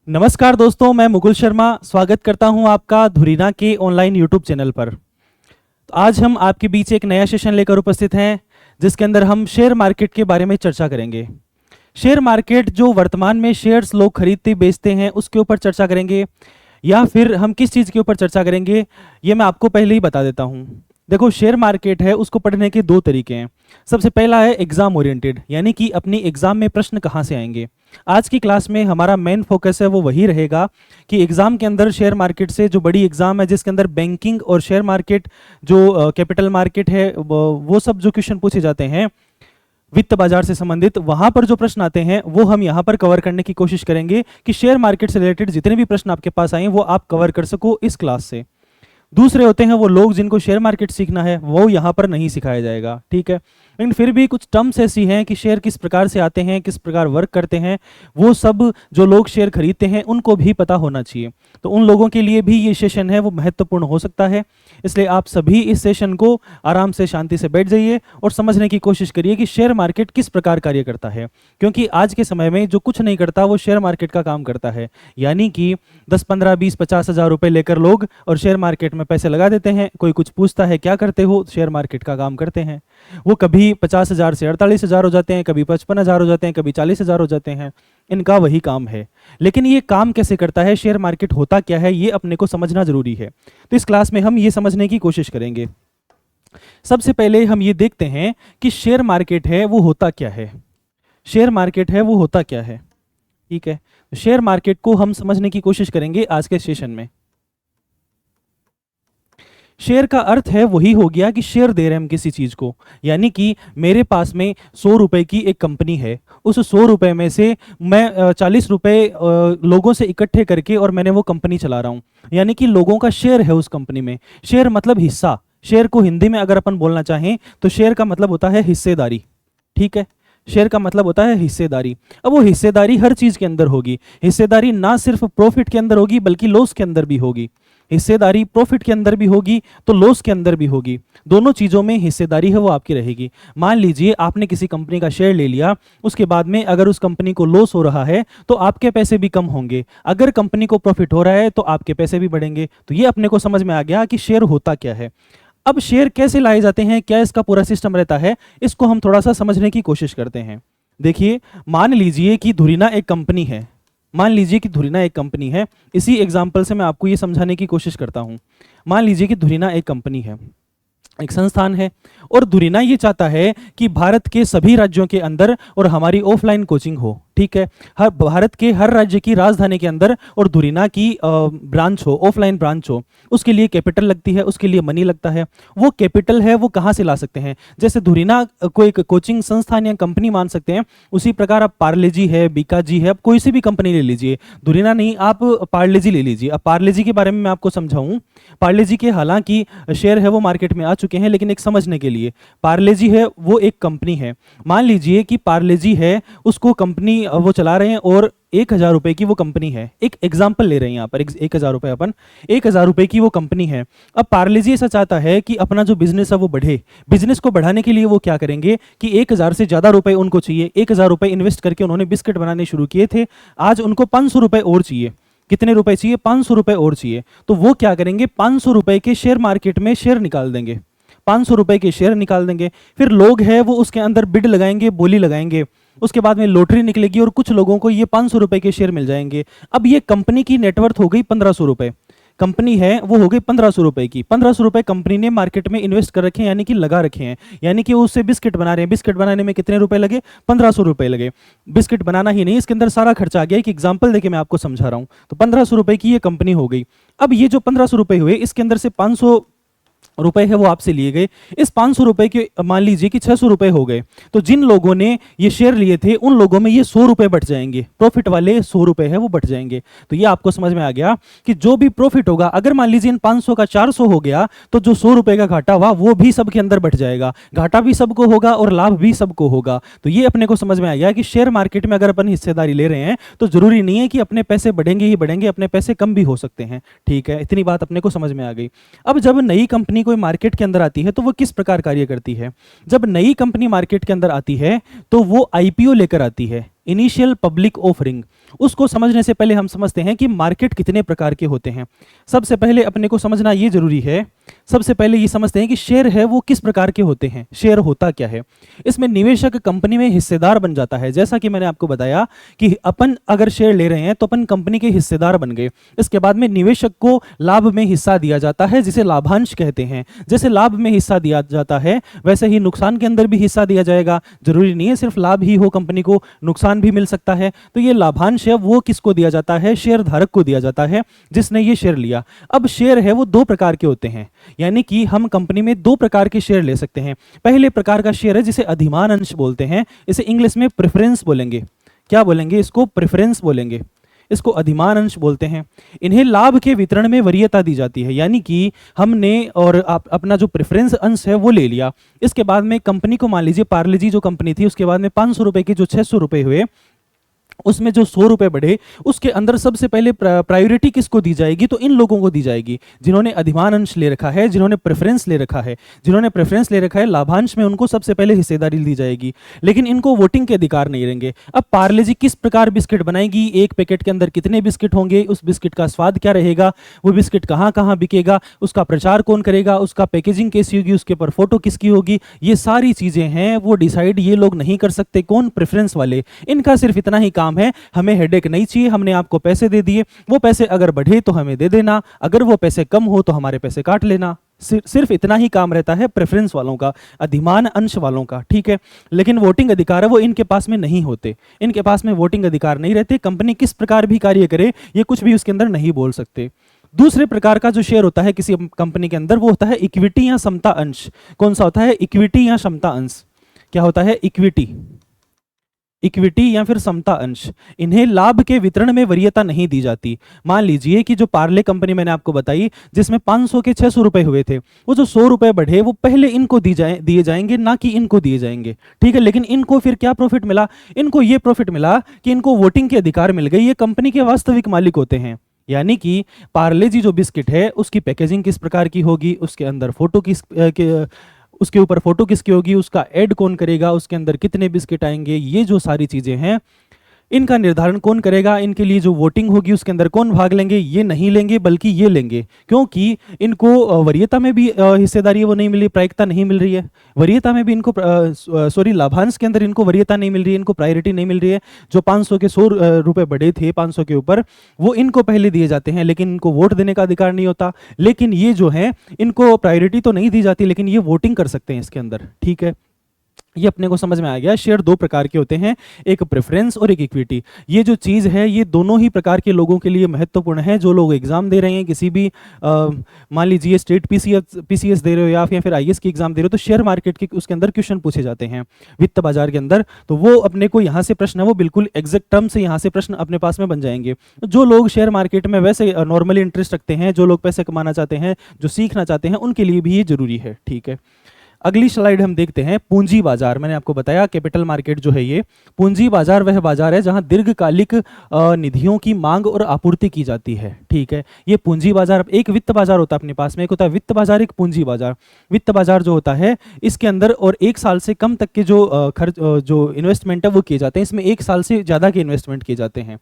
नमस्कार दोस्तों, मैं मुकुल शर्मा स्वागत करता हूं आपका धुरीना के ऑनलाइन यूट्यूब चैनल पर। तो आज हम आपके बीच एक नया सेशन लेकर उपस्थित हैं जिसके अंदर हम शेयर मार्केट के बारे में चर्चा करेंगे। शेयर मार्केट जो वर्तमान में शेयर्स लोग खरीदते बेचते हैं उसके ऊपर चर्चा करेंगे, या फिर हम किस चीज़ के ऊपर चर्चा करेंगे ये मैं आपको पहले ही बता देता हूँ। देखो, शेयर मार्केट है उसको पढ़ने के दो तरीके हैं। सबसे पहला है एग्जाम ओरिएंटेड, यानी कि अपनी एग्जाम में प्रश्न कहाँ से आएंगे। आज की क्लास में हमारा मेन फोकस है वो वही रहेगा कि एग्जाम के अंदर शेयर मार्केट से जो बड़ी एग्जाम है जिसके अंदर बैंकिंग और शेयर मार्केट जो कैपिटल मार्केट है वो सब जो क्वेश्चन पूछे जाते हैं वित्त बाजार से संबंधित, वहां पर जो प्रश्न आते हैं वो हम यहाँ पर कवर करने की कोशिश करेंगे कि शेयर मार्केट से रिलेटेड जितने भी प्रश्न आपके पास आए वो आप कवर कर सको इस क्लास से। दूसरे होते हैं वो लोग जिनको शेयर मार्केट सीखना है, वो यहाँ पर नहीं सिखाया जाएगा, ठीक है। लेकिन फिर भी कुछ टर्म्स ऐसी हैं कि शेयर किस प्रकार से आते हैं, किस प्रकार वर्क करते हैं, वो सब जो लोग शेयर खरीदते हैं उनको भी पता होना चाहिए। तो उन लोगों के लिए भी ये सेशन है वो महत्वपूर्ण हो सकता है। इसलिए आप सभी इस सेशन को आराम से शांति से बैठ जाइए और समझने की कोशिश करिए कि शेयर मार्केट किस प्रकार कार्य करता है, क्योंकि आज के समय में जो कुछ नहीं करता वो शेयर मार्केट का काम करता है। यानी कि 10, 15, 20, 50 हज़ार रुपये लेकर लोग और शेयर मार्केट में पैसे लगा देते हैं। कोई कुछ पूछता है क्या करते हो, शेयर मार्केट का काम करते हैं। वो कभी 50 हज़ार से 48 हज़ार हो जाते हैं, कभी 55 हज़ार हो जाते हैं, कभी 40 हज़ार हो जाते हैं। इनका वही काम है। लेकिन ये काम कैसे करता है, शेयर मार्केट होता क्या है, ये अपने को समझना जरूरी है। तो इस क्लास में हम ये समझने की कोशिश करेंगे। सबसे पहले हम ये देखते हैं कि शेयर मार्केट है वो होता क्या है। शेयर मार्केट है वो होता क्या है, ठीक है। शेयर मार्केट को हम समझने की कोशिश करेंगे आज के सेशन में। शेयर का अर्थ है वही हो गया कि शेयर दे रहे हैं हम किसी चीज को, यानी कि मेरे पास में 100 रुपए की एक कंपनी है, उस 100 रुपए में से मैं 40 रुपए लोगों से इकट्ठे करके और मैंने वो कंपनी चला रहा हूँ, यानी कि लोगों का शेयर है उस कंपनी में। शेयर मतलब हिस्सा। शेयर को हिंदी में अगर अपन बोलना चाहें तो शेयर का मतलब होता है हिस्सेदारी, ठीक है। शेयर का मतलब होता है हिस्सेदारी। अब वो हिस्सेदारी हर चीज के अंदर होगी। हिस्सेदारी ना सिर्फ प्रॉफिट के अंदर होगी बल्कि लॉस के अंदर भी होगी। हिस्सेदारी प्रॉफिट के अंदर भी होगी तो लॉस के अंदर भी होगी। दोनों चीज़ों में हिस्सेदारी है वो आपकी रहेगी। मान लीजिए आपने किसी कंपनी का शेयर ले लिया, उसके बाद में अगर उस कंपनी को लॉस हो रहा है तो आपके पैसे भी कम होंगे, अगर कंपनी को प्रॉफिट हो रहा है तो आपके पैसे भी बढ़ेंगे। तो ये अपने को समझ में आ गया कि शेयर होता क्या है। अब शेयर कैसे लाए जाते हैं, क्या इसका पूरा सिस्टम रहता है, इसको हम थोड़ा सा समझने की कोशिश करते हैं। देखिए, मान लीजिए कि धुरीना एक कंपनी है। मान लीजिए कि धुरीना एक कंपनी है। इसी एग्जाम्पल से मैं आपको ये समझाने की कोशिश करता हूँ। मान लीजिए कि धुरीना एक कंपनी है, एक संस्थान है, और धुरीना ये चाहता है कि भारत के सभी राज्यों के अंदर और हमारी ऑफलाइन कोचिंग हो, ठीक है। हर भारत के हर राज्य की राजधानी के अंदर और धुरीना की ब्रांच हो, ऑफलाइन ब्रांच हो। उसके लिए कैपिटल लगती है, उसके लिए मनी लगता है। वो कैपिटल है वो कहाँ से ला सकते हैं, जैसे धुरीना को एक कोचिंग संस्थान या कंपनी मान सकते हैं, उसी प्रकार आप पार्ले-जी है, बीकाजी है, आप कोई सी भी कंपनी ले लीजिए, धुरीना नहीं, आप पार्ले-जी ले लीजिए। अब पार्ले-जी के बारे में मैं आपको समझाऊं। पार्ले-जी के हालांकि शेयर है वो मार्केट में आ चुके हैं, लेकिन एक समझने के लिए, पार्ले-जी है वो एक कंपनी है। मान लीजिए कि पार्ले-जी है उसको कंपनी वो चला रहे हैं और 1,000 रुपए की वो कंपनी है। एक एग्जाम्पल ले रहे हैं यहाँ पर, 1,000 रुपए, अपन 1,000 रुपए की वो कंपनी है। अब पार्ले-जी ऐसा चाहता है कि अपना जो बिजनेस है वो बढ़े। बिजनेस को बढ़ाने के लिए वो क्या करेंगे कि 1,000 से ज़्यादा रुपए उनको चाहिए। 1,000 रुपए इन्वेस्ट करके उन्होंने बिस्किट बनाने शुरू किए थे, आज उनको 500 रुपए और चाहिए। कितने रुपए चाहिए? 500 रुपए और चाहिए। तो वो क्या करेंगे, 500 रुपए के शेयर मार्केट में शेयर निकाल देंगे। 500 रुपए के शेयर निकाल देंगे। फिर लोग हैं वो उसके अंदर बिड लगाएंगे, बोली लगाएंगे। उसके बाद में लॉटरी निकलेगी और कुछ लोगों को ये 500 रुपए के शेयर मिल जाएंगे। अब ये कंपनी की नेटवर्थ हो गई 1500 रुपए। कंपनी है वो हो गई 1500 रुपए की। 1500 रुपए कंपनी ने मार्केट में इन्वेस्ट कर रखे हैं, यानी कि लगा रखे हैं, यानी कि वो उससे बिस्किट बना रहे हैं। बिस्किट बनाने में कितने रुपए लगे? 1500 रुपए लगे। बिस्किट बनाना ही नहीं, इसके अंदर सारा खर्चा आ गया। एक एग्जाम्पल देके मैं आपको समझा रहा हूँ। तो 1500 रुपए की ये कंपनी हो गई। अब ये जो 1500 रुपए हुए, इसके अंदर से 500 रुपए है वो आपसे लिए गए। इस 500 रुपए के मान लीजिए कि 600 रुपए हो गए, तो जिन लोगों ने ये शेयर लिए थे उन लोगों में ये 100 रुपए बट जाएंगे। प्रॉफिट वाले 100 रुपए है वो बट जाएंगे। तो ये आपको समझ में आ गया कि जो भी प्रॉफिट होगा, अगर मान लीजिए इन 500 का 400 हो गया तो जो 100 रुपए का घाटा हुआ वो भी सबके अंदर बट जाएगा। घाटा भी सबको होगा और लाभ भी सबको होगा। तो ये अपने को समझ में आ गया कि शेयर मार्केट में अगर अपन हिस्सेदारी ले रहे हैं तो जरूरी नहीं है कि अपने पैसे बढ़ेंगे ही बढ़ेंगे, अपने पैसे कम भी हो सकते हैं, ठीक है। इतनी बात अपने को समझ में आ गई। अब जब नई कंपनी कोई मार्केट के अंदर आती है तो वो किस प्रकार कार्य करती है। जब नई कंपनी मार्केट के अंदर आती है तो वो आईपीओ लेकर आती है। इनिशियल पब्लिक ऑफरिंग, उसको समझने से पहले हम समझते हैं कि मार्केट कितने प्रकार के होते हैं। सबसे पहले अपने को समझना ये जरूरी है, सबसे पहले ये समझते हैं कि शेयर है वो किस प्रकार के होते हैं। शेयर होता क्या है? इसमें निवेशक कंपनी में हिस्सेदार बन जाता है। जैसा कि मैंने आपको बताया कि अपन अगर शेयर ले रहे हैं तो अपन कंपनी के हिस्सेदार बन गए। इसके बाद में निवेशक को लाभ में हिस्सा दिया जाता है, जिसे लाभांश कहते हैं। जैसे लाभ में हिस्सा दिया जाता है वैसे ही नुकसान के अंदर भी हिस्सा दिया जाएगा। जरूरी नहीं है सिर्फ लाभ ही हो कंपनी को, नुकसान भी मिल सकता है। तो ये लाभांश है वो किसको दिया जाता है? शेयर धारक को दिया जाता है, जिसने ये शेयर लिया। अब शेयर है वो दो प्रकार के होते हैं, यानी कि हम कंपनी में दो प्रकार के शेयर ले सकते हैं। पहले प्रकार का शेयर है जिसे अधिमान अंश बोलते हैं, इसे इंग्लिश में प्रेफरेंस बोलेंगे। क्या बोलेंगे? इसको प्रेफरेंस बोलेंगे, इसको अधिमान अंश बोलते हैं। इन्हें लाभ के वितरण में वरीयता दी जाती है, यानी कि हमने और अपना जो प्रेफरेंस अंश है वो ले लिया। इसके बाद में कंपनी को, मान लीजिए पार्ले जी जो कंपनी थी, उसके बाद में 500 रुपए के जो 600 रुपए हुए, उसमें जो 100 रुपए बढ़े, उसके अंदर सबसे पहले प्रायोरिटी किसको दी जाएगी? तो इन लोगों को दी जाएगी जिन्होंने अधिमान अंश ले रखा है, जिन्होंने प्रेफरेंस ले रखा है। जिन्होंने प्रेफरेंस ले रखा है लाभांश में, उनको सबसे पहले हिस्सेदारी दी जाएगी, लेकिन इनको वोटिंग के अधिकार नहीं रहेंगे। अब पार्ले जी किस प्रकार बिस्किट बनाएगी, एक पैकेट के अंदर कितने बिस्किट होंगे, उस बिस्किट का स्वाद क्या रहेगा, वो बिस्किट कहाँ कहाँ बिकेगा, उसका प्रचार कौन करेगा, उसका पैकेजिंग कैसी होगी, उसके ऊपर फोटो किसकी होगी, ये सारी चीजें हैं वो डिसाइड ये लोग नहीं कर सकते। कौन? प्रेफरेंस वाले। इनका सिर्फ इतना ही काम है, हमें हेडेक नहीं चाहिए, हमने आपको पैसे दे दिए, वो पैसे अगर बढ़े तो हमें दे देना, अगर वो पैसे कम हो तो हमारे पैसे काट लेना। सिर्फ इतना ही काम रहता है प्रेफरेंस वालों का, अधिमान अंश वालों का, ठीक है। लेकिन वोटिंग अधिकार है वो इनके पास में नहीं होते, इनके पास में वोटिंग अधिकार नहीं रहते। कंपनी किस प्रकार भी कार्य करे ये कुछ भी उसके अंदर नहीं बोल सकते। दूसरे प्रकार का जो शेयर होता है किसी कंपनी के अंदर, वो होता है इक्विटी या समता अंश। कौन सा होता है? इक्विटी या समता अंश। क्या होता है? इक्विटी, इक्विटी या फिर समता अंश। इन्हें लाभ के वितरण में वरीयता नहीं दी जाती। मान लीजिए कि जो पार्ले कंपनी मैंने आपको बताई, जिसमें 500 के 600 रुपए हुए थे, वो जो 100 रुपए बढ़े वो पहले इनको दिए जाएंगे, ना कि इनको दिए जाएंगे, ठीक है। लेकिन इनको फिर क्या प्रॉफिट मिला? इनको ये प्रॉफिट मिला कि इनको वोटिंग के अधिकार मिल गए, ये कंपनी के वास्तविक मालिक होते हैं। यानी कि पार्ले जी जो बिस्किट है उसकी पैकेजिंग किस प्रकार की होगी, उसके अंदर फोटो उसके ऊपर फोटो किसकी होगी, उसका ऐड कौन करेगा, उसके अंदर कितने बिस्किट आएंगे, ये जो सारी चीजें हैं इनका निर्धारण कौन करेगा, इनके लिए जो वोटिंग होगी उसके अंदर कौन भाग लेंगे? ये नहीं लेंगे बल्कि ये लेंगे, क्योंकि इनको वरीयता में भी हिस्सेदारी वो नहीं मिल रही, प्रायिकता नहीं मिल रही है। वरीयता में भी इनको लाभांश के अंदर इनको वरीयता नहीं मिल रही है, इनको प्रायोरिटी नहीं मिल रही है। जो 500 के 100 रुपए बढ़े थे 500 के ऊपर, वो इनको पहले दिए जाते हैं, लेकिन इनको वोट देने का अधिकार नहीं होता। लेकिन ये जो है इनको प्रायोरिटी तो नहीं दी जाती, लेकिन ये वोटिंग कर सकते हैं इसके अंदर, ठीक है। ये अपने को समझ में आ गया। शेयर दो प्रकार के होते हैं, एक प्रेफरेंस और एक इक्विटी। ये जो चीज़ है ये दोनों ही प्रकार के लोगों के लिए महत्वपूर्ण है। जो लोग एग्जाम दे रहे हैं, किसी भी मान लीजिए स्टेट पीसीएस दे रहे हो या फिर आईएएस की एग्जाम दे रहे हो, तो शेयर मार्केट के उसके अंदर क्वेश्चन पूछे जाते हैं वित्त बाजार के अंदर। तो वो अपने को यहाँ से प्रश्न है वो बिल्कुल एग्जैक्ट टर्म से यहाँ से प्रश्न अपने पास में बन जाएंगे। जो लोग शेयर मार्केट में वैसे नॉर्मली इंटरेस्ट रखते हैं, जो लोग पैसे कमाना चाहते हैं, जो सीखना चाहते हैं, उनके लिए भी ये जरूरी है, ठीक है। अगली स्लाइड हम देखते हैं पूंजी बाजार। मैंने आपको बताया कैपिटल मार्केट जो है ये पूंजी बाजार वह बाजार है जहां दीर्घकालिक निधियों की मांग और आपूर्ति की जाती है, ठीक है। ये पूंजी बाजार, एक वित्त बाजार होता है अपने पास में, एक होता है वित्त बाजार, एक पूंजी बाजार। वित्त बाजार जो होता है इसके अंदर और 1 साल से कम तक के जो खर्च जो इन्वेस्टमेंट है वो किए जाते हैं, इसमें 1 साल से ज़्यादा के इन्वेस्टमेंट किए जाते हैं।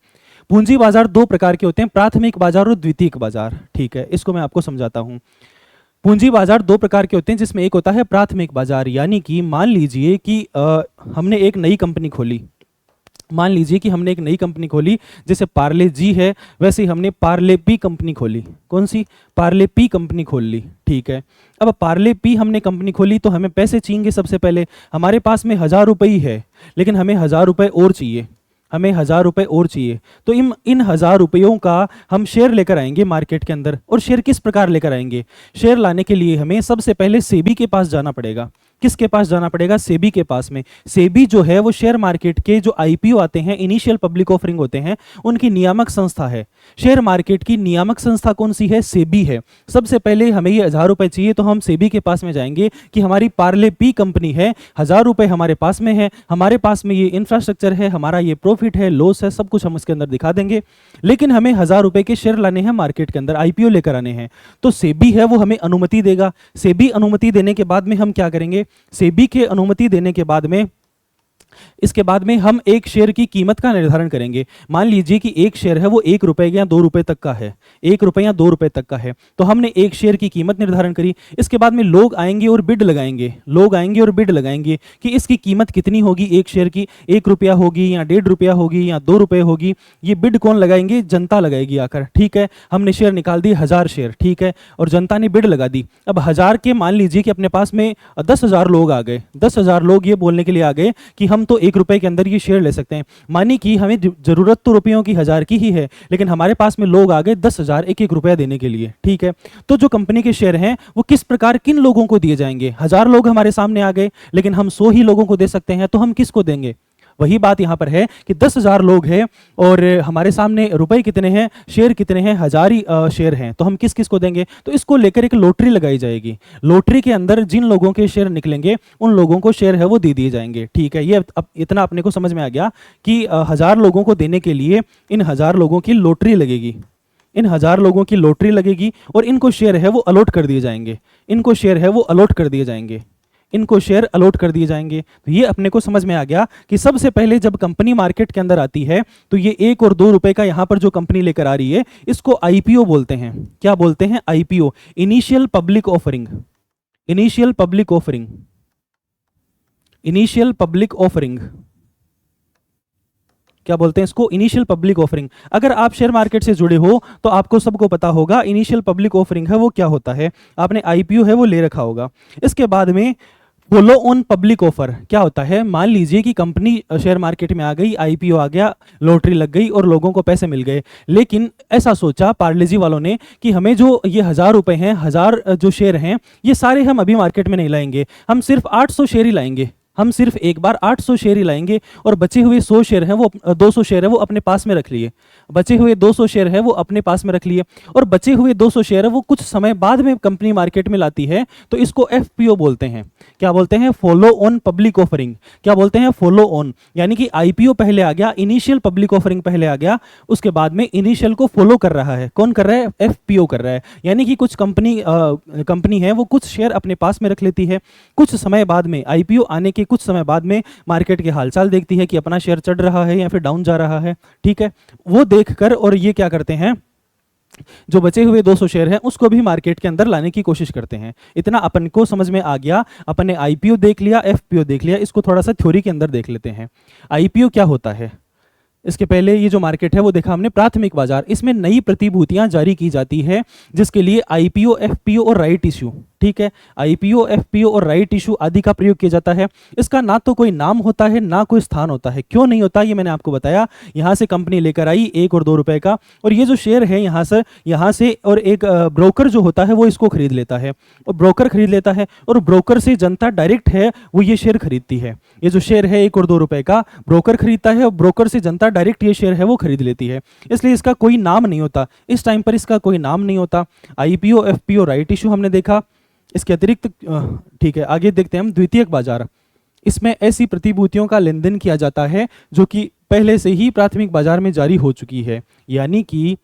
पूंजी बाजार दो प्रकार के होते हैं, प्राथमिक बाजार और द्वितीयक बाजार, ठीक है। इसको मैं आपको समझाता हूँ। पूंजी बाजार दो प्रकार के होते हैं, जिसमें एक होता है प्राथमिक बाजार, यानी कि मान लीजिए कि हमने एक नई कंपनी खोली, मान लीजिए कि हमने एक नई कंपनी खोली, जैसे पार्ले जी है, वैसे ही हमने पार्ले पी कंपनी खोली। कौन सी? पार्ले पी कंपनी खोल ली, ठीक है। अब पार्ले पी हमने कंपनी खोली तो हमें पैसे चाहिए। सबसे पहले हमारे पास में 1000 रुपये ही है, लेकिन हमें 1000 रुपये और चाहिए, हमें 1000 रुपये और चाहिए। तो इन 1000 रुपयों का हम शेयर लेकर आएंगे मार्केट के अंदर। और शेयर किस प्रकार लेकर आएंगे? शेयर लाने के लिए हमें सबसे पहले सेबी के पास जाना पड़ेगा। किसके पास जाना पड़ेगा? सेबी के पास में। सेबी जो है वो शेयर मार्केट के जो आईपीओ आते हैं, इनिशियल पब्लिक ऑफरिंग होते हैं, उनकी नियामक संस्था है। शेयर मार्केट की नियामक संस्था कौन सी है? सेबी है। सबसे पहले हमें ये 1000 रुपये चाहिए तो हम सेबी के पास में जाएंगे कि हमारी पार्ले पी कंपनी है, 1000 रुपये हमारे पास में है, हमारे पास में ये इंफ्रास्ट्रक्चर है, हमारा ये प्रॉफिट है, लॉस है, सब कुछ हम इसके अंदर दिखा देंगे। लेकिन हमें 1000 रुपये के शेयर लाने हैं मार्केट के अंदर, आईपीओ लेकर आने हैं। तो सेबी है वो हमें अनुमति देगा। सेबी अनुमति देने के बाद में हम क्या करेंगे? सेबी के अनुमति देने के बाद में इसके बाद में हम एक शेयर की कीमत का निर्धारण करेंगे। मान लीजिए कि एक शेयर है वो 1 रुपए या 2 रुपए तक का है, 1 रुपए या 2 रुपए तक का है, तो हमने एक शेयर की कीमत निर्धारण करी। इसके बाद में लोग आएंगे और बिड लगाएंगे, लोग आएंगे और बिड लगाएंगे कि इसकी कीमत कितनी होगी, एक शेयर की 1 रुपया होगी या 1.5 रुपया होगी या 2 रुपये होगी। ये बिड कौन लगाएंगे? जनता लगाएगी आकर, ठीक है। हमने शेयर निकाल दिए 1000 शेयर, ठीक है, और जनता ने बिड लगा दी। अब 1000 के मान लीजिए कि अपने पास में 10,000 लोग आ गए, 10,000 लोग ये बोलने के लिए आ गए कि हम तो 1 रुपए के अंदर ये शेयर ले सकते हैं। मानी कि हमें जरूरत तो रुपयों की 1000 की ही है, लेकिन हमारे पास में लोग आ गए 10,000 एक एक रुपया देने के लिए, ठीक है। तो जो कंपनी के शेयर हैं वो किस प्रकार किन लोगों को दिए जाएंगे? 1000 लोग हमारे सामने आ गए, लेकिन हम 100 ही लोगों को दे सकते हैं, तो हम किसको देंगे? वही बात यहां पर है कि 10,000 लोग हैं और हमारे सामने रुपए कितने हैं, शेयर कितने हैं, 1000 ही शेयर हैं, तो हम किस किस को देंगे? तो इसको लेकर एक लॉटरी लगाई जाएगी। लॉटरी के अंदर जिन लोगों के शेयर निकलेंगे उन लोगों को शेयर है वो दे दिए जाएंगे, ठीक है। ये अब इतना अपने को समझ में आ गया कि 1000 लोगों को देने के लिए इन 1000 लोगों की लॉटरी लगेगी, इन 1000 लोगों की लॉटरी लगेगी और इनको शेयर है वो अलॉट कर दिए जाएंगे, इनको शेयर है वो अलॉट कर दिए जाएंगे, इनको शेयर अलॉट कर दिए जाएंगे। तो ये अपने को समझ में आ गया कि सबसे पहले जब कंपनी मार्केट के अंदर आती है तो ये 1 और 2 रुपए का यहाँ पर जो कंपनी लेकर आ रही है इसको आईपीओ बोलते हैं। क्या बोलते हैं? IPO, initial public offering, initial public offering, initial public offering, क्या बोलते हैं इसको? Initial public offering. अगर आप शेयर मार्केट से जुड़े हो तो आपको सबको पता होगा इनिशियल पब्लिक ऑफरिंग है वो क्या होता है, आपने आईपीओ है वो ले रखा होगा। इसके बाद में फॉलो ऑन पब्लिक ऑफर क्या होता है? मान लीजिए कि कंपनी शेयर मार्केट में आ गई, आईपीओ आ गया, लॉटरी लग गई और लोगों को पैसे मिल गए, लेकिन ऐसा सोचा पार्लेजी वालों ने कि हमें जो ये 1000 रुपए हैं, 1000 जो शेयर हैं, ये सारे हम अभी मार्केट में नहीं लाएंगे, हम सिर्फ 800 शेयर ही लाएंगे, हम सिर्फ एक बार 800 शेयर ही लाएंगे और बचे हुए 100 शेयर हैं वो 200 शेयर है वो अपने पास में रख लिए, बचे हुए 200 शेयर है वो अपने पास में रख लिए और बचे हुए 200 शेयर है वो कुछ समय बाद में कंपनी मार्केट में लाती है, तो इसको एफपीओ बोलते हैं। क्या बोलते हैं? Follow on public offering. क्या बोलते हैं? फॉलो ऑन, यानी कि आईपीओ पहले आ गया, इनिशियल पब्लिक ऑफरिंग पहले आ गया, उसके बाद में इनिशियल को फॉलो कर रहा है। कौन कर रहा है? एफपीओ कर रहा है। यानी कि कुछ कंपनी है वो कुछ शेयर अपने पास में रख लेती है, कुछ समय बाद में आईपीओ आने के कुछ समय बाद में मार्केट के हालचाल देखती है कि अपना शेयर चढ़ रहा है या फिर डाउन जा रहा है, ठीक है। वो देखकर और ये क्या करते हैं, जो बचे हुए 200 शेयर हैं उसको भी मार्केट के अंदर लाने की कोशिश करते हैं। इतना अपन को समझ में आ गया, अपन ने आईपीओ देख लिया, एफपीओ देख लिया, इसको थोड़ा सा थ्योरी के अंदर देख लेते हैं। आईपीओ क्या होता है? इसके पहले ये जो मार्केट है वो देखा हमने प्राथमिक बाजार, इसमें नई प्रतिभूतियां जारी की जाती है जिसके लिए आईपीओ, एफपीओ और राइट इश्यू, ठीक है, आईपीओ, एफपीओ और राइट इशू आदि का प्रयोग किया जाता है। इसका ना तो कोई नाम होता है ना कोई स्थान होता है। क्यों नहीं होता ये मैंने आपको बताया। यहाँ से कंपनी लेकर आई 1 और 2 रुपए का, और ये जो शेयर है यहाँ से और एक ब्रोकर जो होता है वो इसको खरीद लेता है, और ब्रोकर खरीद लेता है और ब्रोकर से जनता डायरेक्ट है वो ये शेयर खरीदती है। ये जो शेयर है 1 और 2 रुपए का ब्रोकर खरीदता है और ब्रोकर से जनता डायरेक्ट ये शेयर है वो खरीद लेती है, इसलिए इसका कोई नाम नहीं होता। इस टाइम पर इसका कोई नाम नहीं होता। आईपीओ, एफपीओ, राइट इशू हमने देखा। इसके अतिरिक्त ठीक है, आगे देखते हैं हम द्वितीयक बाजार। इसमें ऐसी प्रतिभूतियों का लेन देन किया जाता है जो कि पहले से ही प्राथमिक बाजार में जारी हो चुकी है। यानी कि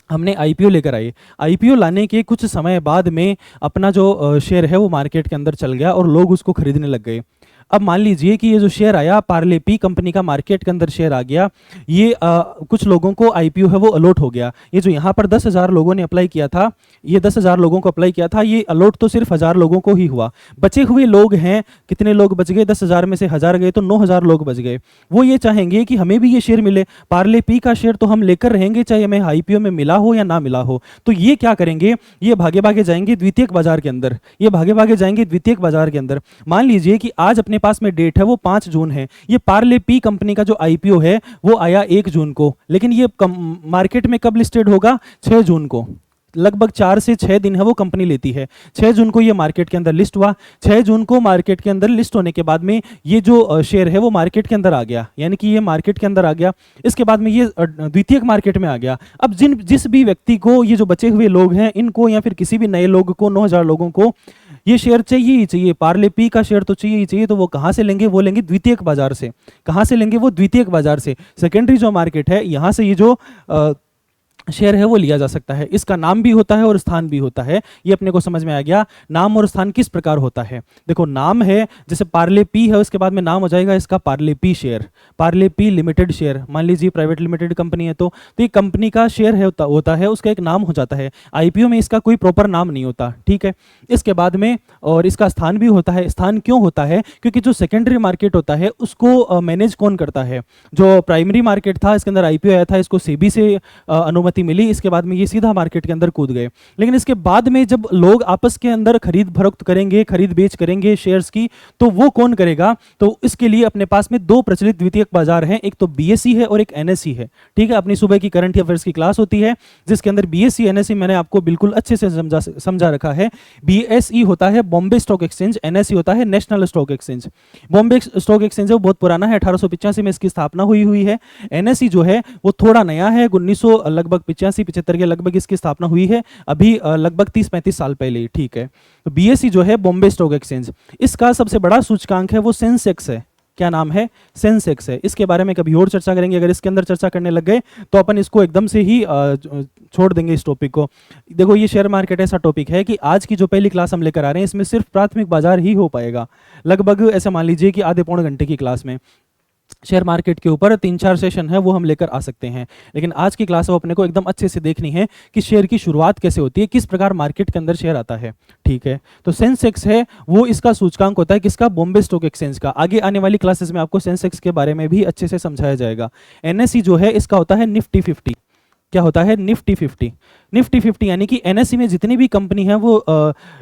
हमने आईपीओ लेकर आए, आईपीओ लाने के कुछ समय बाद में अपना जो शेयर है वो मार्केट के अंदर चल गया और लोग उसको खरीदने लग गए। अब मान लीजिए कि ये जो शेयर आया, पार्ले पी कंपनी का मार्केट के अंदर शेयर आ गया, ये कुछ लोगों को आईपीओ है वो अलॉट हो गया। ये जो यहाँ पर 10,000 लोगों ने अप्लाई किया था, ये 10,000 लोगों को अप्लाई किया था, ये अलॉट तो सिर्फ 1000 लोगों को ही हुआ। बचे हुए लोग हैं, कितने लोग बच गए? 10,000 में से 1000 गए तो 9,000 लोग बच गए। वो ये चाहेंगे कि हमें भी ये शेयर मिले, पार्ले पी का शेयर तो हम लेकर रहेंगे चाहे हमें आईपीओ में मिला हो या ना मिला हो। तो ये क्या करेंगे, ये भागे भागे जाएंगे द्वितीयक बाजार के अंदर, ये भागे भागे जाएंगे द्वितीयक बाजार के अंदर। मान लीजिए कि आज अपने पास में डेट है वो 5 जून है, ये पार्ले पी कंपनी का जो आईपीओ है वो आया 1 जून को, लेकिन ये मार्केट में कब लिस्टेड होगा? 6 जून को। लगभग 4 से 6 दिन है वो कंपनी लेती है। 6 जून को ये मार्केट के अंदर लिस्ट हुआ। 6 जून को मार्केट के अंदर लिस्ट होने के बाद में ये जो शेयर है वो मार्केट के अंदर आ गया, यानी कि ये मार्केट के अंदर आ गया। इसके बाद में ये द्वितीयक मार्केट में आ गया। अब जिस भी व्यक्ति को, ये जो बचे हुए लोग हैं इनको या फिर किसी भी नए लोग को, 9,000 लोगों को ये शेयर चाहिए ही चाहिए, पार्ले पी का शेयर तो चाहिए ही चाहिए, तो वो कहाँ से लेंगे? वो लेंगे द्वितीयक बाजार से। कहाँ से लेंगे? वो द्वितीयक बाजार से। सेकेंडरी जो मार्केट है, यहाँ से ये जो शेयर है वो लिया जा सकता है। इसका नाम भी होता है और स्थान भी होता है, ये अपने को समझ में आ गया। नाम और स्थान किस प्रकार होता है, देखो नाम है जैसे पार्ले पी है, उसके बाद में नाम हो जाएगा इसका Parle P share, Parle P limited share, मान लीजिए प्राइवेट लिमिटेड कंपनी है तो ये कंपनी का शेयर है होता है, उसका एक नाम हो जाता है। आईपीओ में इसका कोई प्रॉपर नाम नहीं होता, ठीक है। इसके बाद में और इसका स्थान भी होता है। स्थान क्यों होता है, क्योंकि जो सेकेंडरी मार्केट होता है उसको मैनेज कौन करता है। जो प्राइमरी मार्केट था, इसके अंदर आईपीओ आया था, इसको सेबी से अनुमति मिली, इसके बाद में ये सीधा मार्केट के अंदर कूद गए। लेकिन इसके बाद में जब लोग आपस के अंदर खरीद फरोख्त करेंगे, खरीद बेच करेंगे शेयर्स की, तो वो कौन करेगा, तो इसके लिए अपने पास में दो प्रचलित द्वितीयक बाजार हैं, एक तो बीएसई है और एक एनएसई है, ठीक है। अपनी सुबह की करंट अफेयर्स की क्लास होती है जिसके अंदर बीएसई एनएसई मैंने आपको बिल्कुल अच्छे से समझा रखा है। बीएसई होता है बॉम्बे स्टॉक एक्सचेंज, एनएसई होता है national stock exchange. Bombay stock exchange है वो बहुत पुराना है, 1885 में इसकी स्थापना हुई है। एनएसई जो है वो थोड़ा नया है, 1900 लगभग 85-75 के लगभग इसकी स्थापना हुई है, अभी लगभग 30-35 साल पहले ही, ठीक है। तो बीएसई जो है बॉम्बे स्टॉक एक्सचेंज, इसका सबसे बड़ा सूचकांक है वो सेंसेक्स है। क्या नाम है, सेंसेक्स है। इसके बारे में कभी और चर्चा करेंगे, अगर इसके अंदर चर्चा करने लग गए तो अपन इसको एकदम से ही छोड़ देंगे इस टॉपिक को। देखो ये शेयर मार्केट ऐसा टॉपिक है कि आज की जो पहली क्लास हम लेकर आ रहे हैं इसमें सिर्फ प्राथमिक बाजार ही हो पाएगा, लगभग ऐसे मान लीजिए कि आधे पौने घंटे की क्लास में शेयर मार्केट के ऊपर 3-4 सेशन है वो हम लेकर आ सकते हैं। लेकिन आज की क्लास वो अपने को एकदम अच्छे से देखनी है कि शेयर की शुरुआत कैसे होती है, किस प्रकार मार्केट के अंदर शेयर आता है, ठीक है। तो सेंसेक्स है वो इसका सूचकांक होता है किसका, बॉम्बे स्टॉक एक्सचेंज का। आगे आने वाली क्लासेस में आपको सेंसेक्स के बारे में भी अच्छे से समझाया जाएगा। एनएसई जो है इसका होता है निफ्टी 50। क्या होता है, निफ्टी 50। निफ्टी 50 यानी कि एनएसई में जितनी भी कंपनी है वो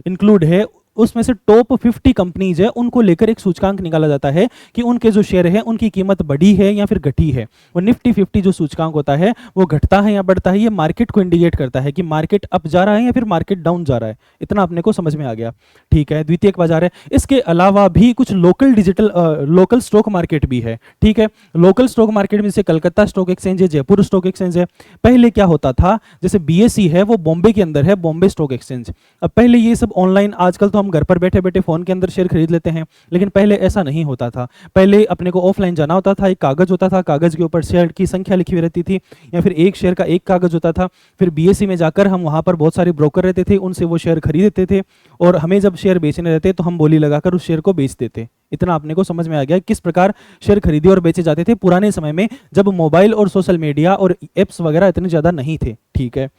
इंक्लूड है, उसमें से टॉप 50 कंपनीज है, उनको लेकर एक सूचकांक निकाला जाता है कि उनके जो शेयर है उनकी कीमत बढ़ी है या फिर घटी है। वो निफ्टी 50 जो सूचकांक होता है वो घटता है या बढ़ता है, ये मार्केट को इंडिकेट करता है कि मार्केट अप जा रहा है या फिर मार्केट डाउन जा रहा है। इतना अपने को समझ में आ गया, ठीक है। द्वितीयक बाजार है। इसके अलावा भी कुछ लोकल स्टॉक मार्केट भी है, ठीक है। लोकल स्टॉक मार्केट में जैसे कलकत्ता स्टॉक एक्सचेंज है, जयपुर स्टॉक एक्सचेंज है। पहले क्या होता था, जैसे बीएसई है वो बॉम्बे के अंदर है, बॉम्बे स्टॉक एक्सचेंज। अब पहले ये सब ऑनलाइन, आजकल तो हम घर पर बैठे बैठे फोन के अंदर शेयर खरीद लेते हैं, लेकिन पहले ऐसा नहीं होता था। पहले अपने को ऑफलाइन जाना होता था, एक कागज होता था, कागज के ऊपर शेयर की संख्या लिखी हुई रहती थी, या फिर एक शेयर का एक कागज होता था। फिर बीएसई में जाकर हम वहां पर बहुत सारे ब्रोकर रहते थे, उनसे वो शेयर खरीदते थे, और हमें जब शेयर बेचने रहते तो हम बोली लगाकर उस शेयर को बेच देते। इतना अपने को समझ में आ गया किस प्रकार शेयर खरीदे और बेचे जाते थे पुराने समय में, जब मोबाइल और सोशल मीडिया और एप्स वगैरह इतने ज्यादा नहीं थे, ठीक है।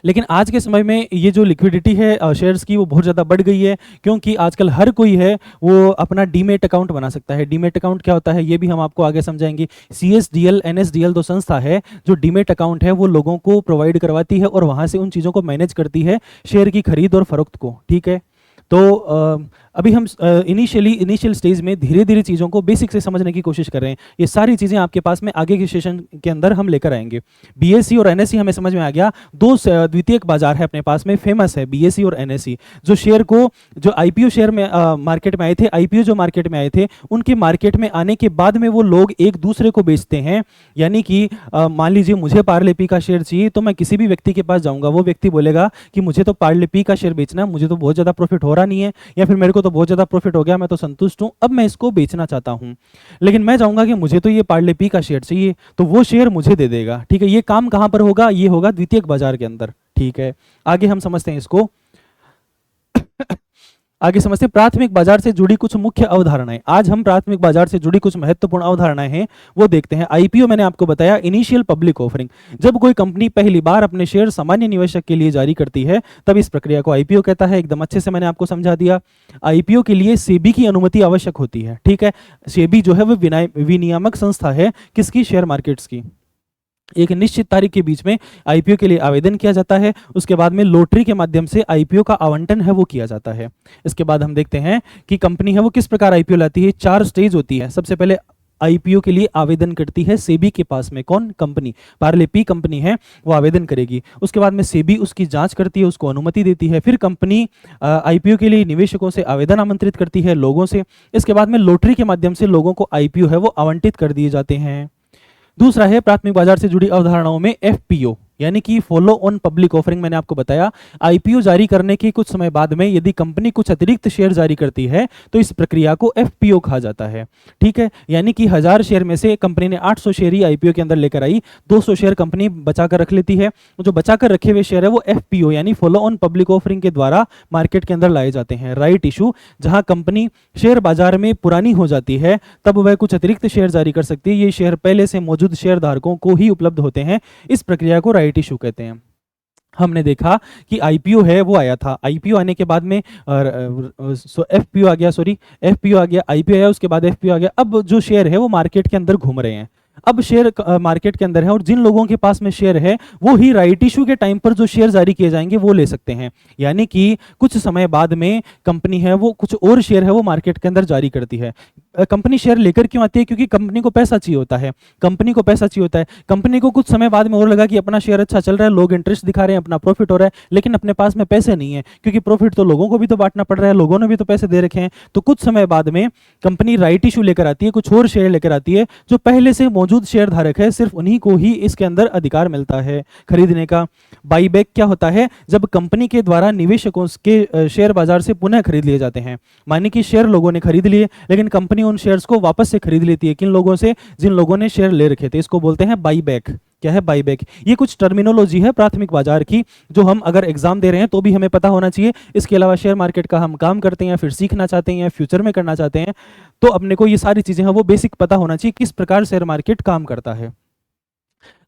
लेकिन आज के समय में ये जो लिक्विडिटी है शेयर्स की वो बहुत ज़्यादा बढ़ गई है, क्योंकि आजकल हर कोई है वो अपना डीमेट अकाउंट बना सकता है। डीमेट अकाउंट क्या होता है ये भी हम आपको आगे समझाएंगे। सीएसडीएल, एनएसडीएल दो संस्था है जो डीमेट अकाउंट है वो लोगों को प्रोवाइड करवाती है और वहाँ से उन चीज़ों को मैनेज करती है, शेयर की खरीद और फरोख्त को, ठीक है। तो अभी हम इनिशियल स्टेज में धीरे धीरे चीज़ों को बेसिक से समझने की कोशिश कर रहे हैं। ये सारी चीज़ें आपके पास में आगे के सेशन के अंदर हम लेकर आएंगे। बीएसई और एनएसई हमें समझ में आ गया, दो द्वितीयक बाजार है अपने पास में, फेमस है बीएसई और एनएसई। जो शेयर को, जो आईपीओ शेयर में मार्केट में आए थे, आईपीओ जो मार्केट में आए थे, उनके मार्केट में आने के बाद में वो लोग एक दूसरे को बेचते हैं। यानी कि मान लीजिए मुझे पार्ले पी का शेयर चाहिए, तो मैं किसी भी व्यक्ति के पास जाऊँगा, वो व्यक्ति बोलेगा कि मुझे तो पार्ले पी का शेयर बेचना, मुझे तो बहुत ज़्यादा प्रॉफिट हो रहा नहीं है, या फिर मेरे को तो बहुत ज़्यादा प्रॉफिट हो गया, मैं तो संतुष्ट हूं, अब मैं इसको बेचना चाहता हूं। लेकिन मैं चाहूंगा कि मुझे तो ये पार्ले पी का शेयर चाहिए, तो वो शेयर मुझे दे देगा, ठीक है। ये काम कहां पर होगा, ये होगा द्वितीयक बाजार के अंदर, ठीक है। आगे हम समझते हैं इसको आगे समझते हैं प्राथमिक बाजार से जुड़ी कुछ मुख्य अवधारणाएं। आज हम प्राथमिक बाजार से जुड़ी कुछ महत्वपूर्ण अवधारणाएं हैं वो देखते हैं। आईपीओ मैंने आपको बताया, इनिशियल पब्लिक ऑफरिंग। जब कोई कंपनी पहली बार अपने शेयर सामान्य निवेशक के लिए जारी करती है तब इस प्रक्रिया को आईपीओ कहता है। एकदम अच्छे से मैंने आपको समझा दिया। आईपीओ के लिए सेबी की अनुमति आवश्यक होती है, ठीक है। सेबी जो है वो विनियामक संस्था है किसकी, शेयर मार्केट्स की। एक निश्चित तारीख के बीच में आईपीओ के लिए आवेदन किया जाता है, उसके बाद में लॉटरी के माध्यम से आईपीओ का आवंटन है वो किया जाता है। इसके बाद हम देखते हैं कि कंपनी है वो किस प्रकार आईपीओ लाती है। 4 स्टेज होती है। सबसे पहले आईपीओ के लिए आवेदन करती है सेबी के पास में, कौन, कंपनी, पार्ले पी कंपनी है वो आवेदन करेगी। उसके बाद में सेबी उसकी जांच करती है, उसको अनुमति देती है। फिर कंपनी आईपीओ के लिए निवेशकों से आवेदन आमंत्रित करती है, लोगों से। इसके बाद में लॉटरी के माध्यम से लोगों को आईपीओ है वो आवंटित कर दिए जाते हैं। दूसरा है प्राथमिक बाजार से जुड़ी अवधारणाओं में एफपीओ। यानी कि फॉलो ऑन पब्लिक ऑफरिंग मैंने आपको बताया, आईपीओ जारी करने के कुछ समय बाद में यदि कंपनी कुछ अतिरिक्त शेयर जारी करती है तो इस प्रक्रिया को एफपीओ कहा जाता है। ठीक है, यानी कि 1000 शेयर में से कंपनी ने 800 शेयर ही आईपीओ के अंदर लेकर आई, 200 शेयर कंपनी बचा कर रख लेती है। जो बचा कर रखे हुए शेयर है वो एफपीओ यानी फॉलो ऑन पब्लिक ऑफरिंग के द्वारा मार्केट के अंदर लाए जाते हैं। राइट इशू, जहां कंपनी शेयर बाजार में पुरानी हो जाती है तब वह कुछ अतिरिक्त शेयर जारी कर सकती है। ये शेयर पहले से मौजूद शेयरधारकों को ही उपलब्ध होते हैं। इस प्रक्रिया को राइट इशू कहते हैं। हमने देखा कि आईपीओ है वो आया था, आईपीओ आने के बाद में एफपीओ आ गया, सॉरी एफपीओ आ गया, आईपीओ आया, उसके बाद एफपीओ आ गया। अब जो शेयर है वो मार्केट के अंदर घूम रहे हैं। अब शेयर मार्केट के अंदर है और जिन लोगों के पास में शेयर है वो ही राइट इशू के टाइम पर जो शेयर जारी किए जाएंगे वो ले सकते हैं। यानी कि कुछ समय बाद में कंपनी है वो कुछ और शेयर है वो मार्केट के अंदर जारी करती है। कंपनी शेयर लेकर क्यों आती है? क्योंकि कंपनी को पैसा चाहिए होता है, कंपनी को पैसा चाहिए होता है। कंपनी को कुछ समय बाद में और लगा कि अपना शेयर अच्छा चल रहा है, लोग इंटरेस्ट दिखा रहे हैं, अपना प्रॉफिट हो रहा है, लेकिन अपने पास में पैसे नहीं है, क्योंकि प्रॉफिट तो लोगों को भी तो बांटना पड़ रहा है, लोगों ने भी तो पैसे दे रखे हैं। तो कुछ समय बाद में कंपनी राइट इशू लेकर आती है, कुछ और शेयर लेकर आती है। जो पहले से मौजूद शेयर धारक है सिर्फ उन्हीं को ही इसके अंदर अधिकार मिलता है खरीदने का। बाईबैक क्या होता है? जब कंपनी के द्वारा निवेशकों के शेयर बाजार से पुनः खरीद लिए जाते हैं। माने कि शेयर लोगों ने खरीद लिए लेकिन कंपनी उन शेयर्स को वापस से खरीद लेती है। किन लोगों से? जिन लोगों ने शेयर ले रखे थे। इसको बोलते हैं बाईबैक। क्या है बाईबैक? ये कुछ टर्मिनोलॉजी है प्राथमिक बाजार की जो हम अगर एग्जाम दे रहे हैं तो भी हमें पता होना चाहिए। इसके अलावा शेयर मार्केट का हम काम करते हैं या फिर सीखना चाहते हैं या फ्यूचर में करना चाहते हैं तो अपने को ये सारी चीजें हैं वो बेसिक पता होना चाहिए किस प्रकार शेयर मार्केट काम करता है।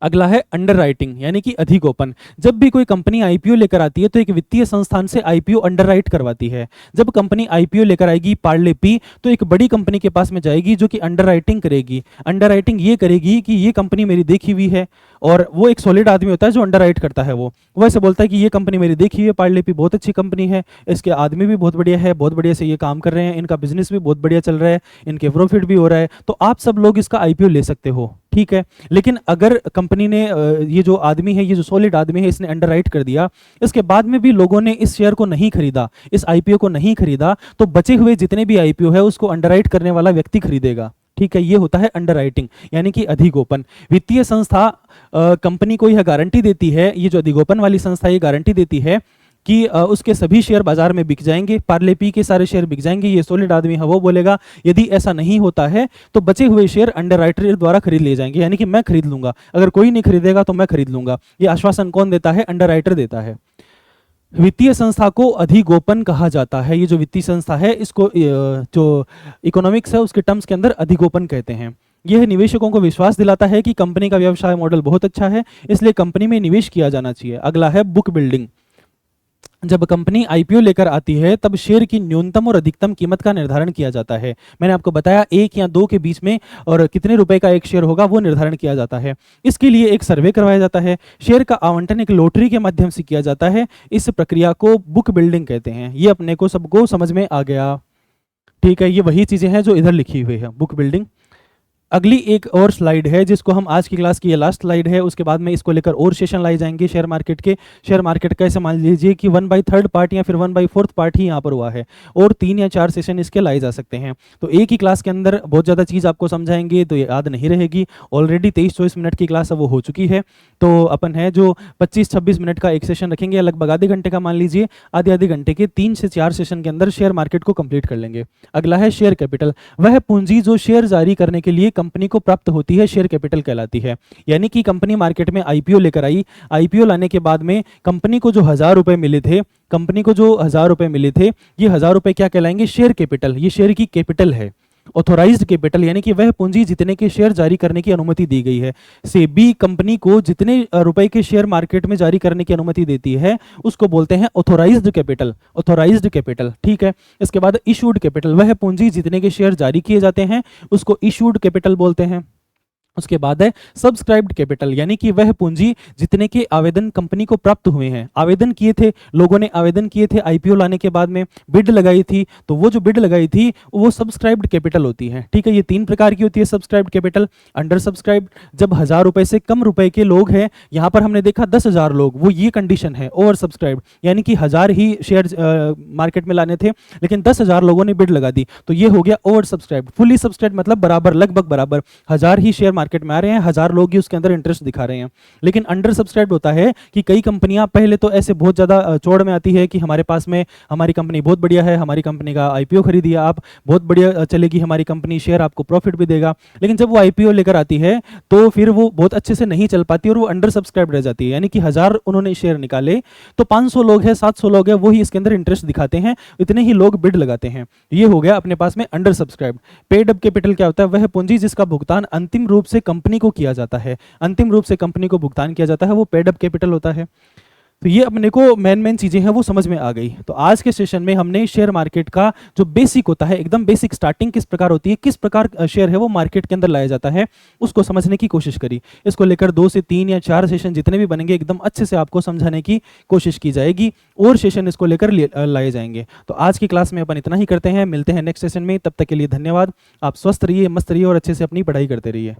अगला है अंडरराइटिंग यानी कि अधिगोपन। जब भी कोई कंपनी आईपीओ लेकर आती है तो एक वित्तीय संस्थान से आईपीओ अंडरराइट करवाती है। जब कंपनी आईपीओ लेकर आएगी पार्ले पी तो एक बड़ी कंपनी के पास में जाएगी जो कि अंडरराइटिंग करेगी। अंडरराइटिंग ये करेगी कि ये कंपनी मेरी देखी हुई है, और वो एक सॉलिड आदमी होता है जो अंडरराइट करता है। वो वैसे बोलता है कि ये कंपनी मेरी देखी हुई है, पार्ले पी बहुत अच्छी कंपनी है, इसके आदमी भी बहुत बढ़िया है, बहुत बढ़िया से ये काम कर रहे हैं, इनका बिजनेस भी बहुत बढ़िया चल रहा है, इनके प्रॉफिट भी हो रहा है, तो आप सब लोग इसका आईपीओ ले सकते हो। ठीक है, लेकिन अगर कंपनी ने ये जो आदमी है, ये जो सॉलिड आदमी है, इसने अंडरराइट कर दिया, इसके बाद में भी लोगों ने इस शेयर को नहीं खरीदा, इस आईपीओ को नहीं खरीदा, तो बचे हुए जितने भी आईपीओ है उसको अंडरराइट करने वाला व्यक्ति खरीदेगा। ठीक है, ये होता है अंडरराइटिंग यानी कि अधिगोपन। वित्तीय संस्था कंपनी को यह गारंटी देती है, ये जो अधिगोपन वाली संस्था ये गारंटी देती है कि उसके सभी शेयर बाजार में बिक जाएंगे, पार्ले पी के सारे शेयर बिक जाएंगे। ये सॉलिड आदमी है वो बोलेगा यदि ऐसा नहीं होता है तो बचे हुए शेयर अंडरराइटर द्वारा खरीद लिए जाएंगे, यानी कि मैं खरीद लूंगा, अगर कोई नहीं खरीदेगा तो मैं खरीद लूंगा। ये आश्वासन कौन देता है? अंडरराइटर देता है। वित्तीय संस्था को अधिगोपन कहा जाता है। ये जो वित्तीय संस्था है इसको जो इकोनॉमिक्स है उसके टर्म्स के अंदर अधिगोपन कहते हैं। यह निवेशकों को विश्वास दिलाता है कि कंपनी का व्यवसाय मॉडल बहुत अच्छा है, इसलिए कंपनी में निवेश किया जाना चाहिए। अगला है बुक बिल्डिंग। जब कंपनी आईपीओ लेकर आती है तब शेयर की न्यूनतम और अधिकतम कीमत का निर्धारण किया जाता है। मैंने आपको बताया 1 या 2 के बीच में और कितने रुपए का एक शेयर होगा वो निर्धारण किया जाता है। इसके लिए एक सर्वे करवाया जाता है। शेयर का आवंटन एक लॉटरी के माध्यम से किया जाता है। इस प्रक्रिया को बुक बिल्डिंग कहते हैं। ये अपने को सबको समझ में आ गया। ठीक है, ये वही चीजें हैं जो इधर लिखी हुई है, बुक बिल्डिंग। अगली एक और स्लाइड है जिसको हम आज की क्लास की ये लास्ट स्लाइड है, उसके बाद में इसको लेकर और सेशन लाए जाएंगे शेयर मार्केट के। शेयर मार्केट का ऐसे मान लीजिए कि 1/3 पार्ट या फिर 1/4 पार्ट ही यहाँ पर हुआ है और 3 या 4 सेशन इसके लाए जा सकते हैं। तो एक ही क्लास के अंदर बहुत ज़्यादा चीज़ आपको समझाएंगे तो ये याद नहीं रहेगी। ऑलरेडी 23-24 मिनट की क्लास अब वो हो चुकी है, तो अपन है जो 25-26 मिनट का एक सेशन रखेंगे, लगभग आधे घंटे का मान लीजिए, आधे घंटे के 3 से 4 सेशन के अंदर शेयर मार्केट को कंप्लीट कर लेंगे। अगला है शेयर कैपिटल। वह पूंजी जो शेयर जारी करने के लिए कंपनी को प्राप्त होती है शेयर कैपिटल कहलाती है। यानी कि कंपनी मार्केट में आईपीओ लेकर आई, आईपीओ लाने के बाद में कंपनी को जो 1000 रुपए मिले थे, कंपनी को जो 1000 रुपए मिले थे, ये 1000 रुपए क्या कहलाएंगे? Share capital. ये शेयर की कैपिटल है। ऑथोराइज्ड कैपिटल यानी कि वह पूंजी जितने के शेयर जारी करने की अनुमति दी गई है। सेबी कंपनी को जितने रुपए के शेयर मार्केट में जारी करने की अनुमति देती है उसको बोलते हैं ऑथोराइज्ड कैपिटल। ऑथोराइज्ड कैपिटल, ठीक है। इसके बाद इशूड कैपिटल, वह पूंजी जितने के शेयर जारी किए जाते हैं उसको इशूड कैपिटल बोलते हैं। उसके बाद है सब्सक्राइब्ड कैपिटल, यानी कि वह पूंजी जितने के आवेदन कंपनी को प्राप्त हुए हैं। आवेदन किए थे लोगों ने, आवेदन किए थे आईपीओ लाने के बाद में, बिड लगाई थी, तो वो जो बिड लगाई थी वो सब्सक्राइब्ड कैपिटल होती है। ठीक है, ये 3 प्रकार की होती है सब्सक्राइब्ड कैपिटल। अंडर सब्सक्राइब्ड, जब 1000 रुपए से कम रुपए के लोग हैं, यहाँ पर हमने देखा 10,000 लोग, वो ये कंडीशन है। ओवर सब्सक्राइब्ड यानी कि 1000 ही शेयर मार्केट में लाने थे लेकिन 10,000 लोगों ने बिड लगा दी, तो ये हो गया ओवर सब्सक्राइब्ड। फुली सब्सक्राइब्ड मतलब बराबर, लगभग बराबर 1000 ही शेयर मार्केट में आ रहे हैं, 1000 लोग ही उसके अंदर इंटरेस्ट दिखा रहे हैं। लेकिन अंडर सब्सक्राइब्ड होता है कि कई कंपनियां पहले तो ऐसे बहुत ज़्यादा चौड़ में आती है कि हमारे पास में हमारी कंपनी बहुत बढ़िया है, हमारी कंपनी का आईपीओ खरीदिए आप, बहुत बढ़िया चलेगी हमारी कंपनी, शेयर आपको प्रॉफिट भी देगा। लेकिन जब वो आईपीओ लेकर आती है तो फिर वो बहुत अच्छे से नहीं चल पाती और वो अंडर सब्सक्राइब रह जाती है। यानी कि 1000 उन्होंने शेयर निकाले तो 500 लोग हैं, 700 लोग हैं, वो ही इसके अंदर इंटरेस्ट दिखाते हैं, इतने ही लोग बिड लगाते हैं। ये हो गया अपने पास में under subscribe. Paid up capital क्या होता है? वह पूंजी जिसका भुगतान अंतिम रूप से कंपनी को किया जाता है, अंतिम रूप से कंपनी को भुगतान किया जाता है, वो पेड अप कैपिटल होता है। तो ये अपने को मेन चीज़ें हैं वो समझ में आ गई। तो आज के सेशन में हमने शेयर मार्केट का जो बेसिक होता है, एकदम बेसिक स्टार्टिंग किस प्रकार होती है, किस प्रकार शेयर है वो मार्केट के अंदर लाया जाता है, उसको समझने की कोशिश करी। इसको लेकर 2 से 3 या 4 सेशन जितने भी बनेंगे एकदम अच्छे से आपको समझाने की कोशिश की जाएगी और सेशन इसको लेकर लाए जाएंगे। तो आज की क्लास में अपन इतना ही करते हैं, मिलते हैं नेक्स्ट सेशन में। तब तक के लिए धन्यवाद। आप स्वस्थ रहिए, मस्त रहिए और अच्छे से अपनी पढ़ाई करते रहिए।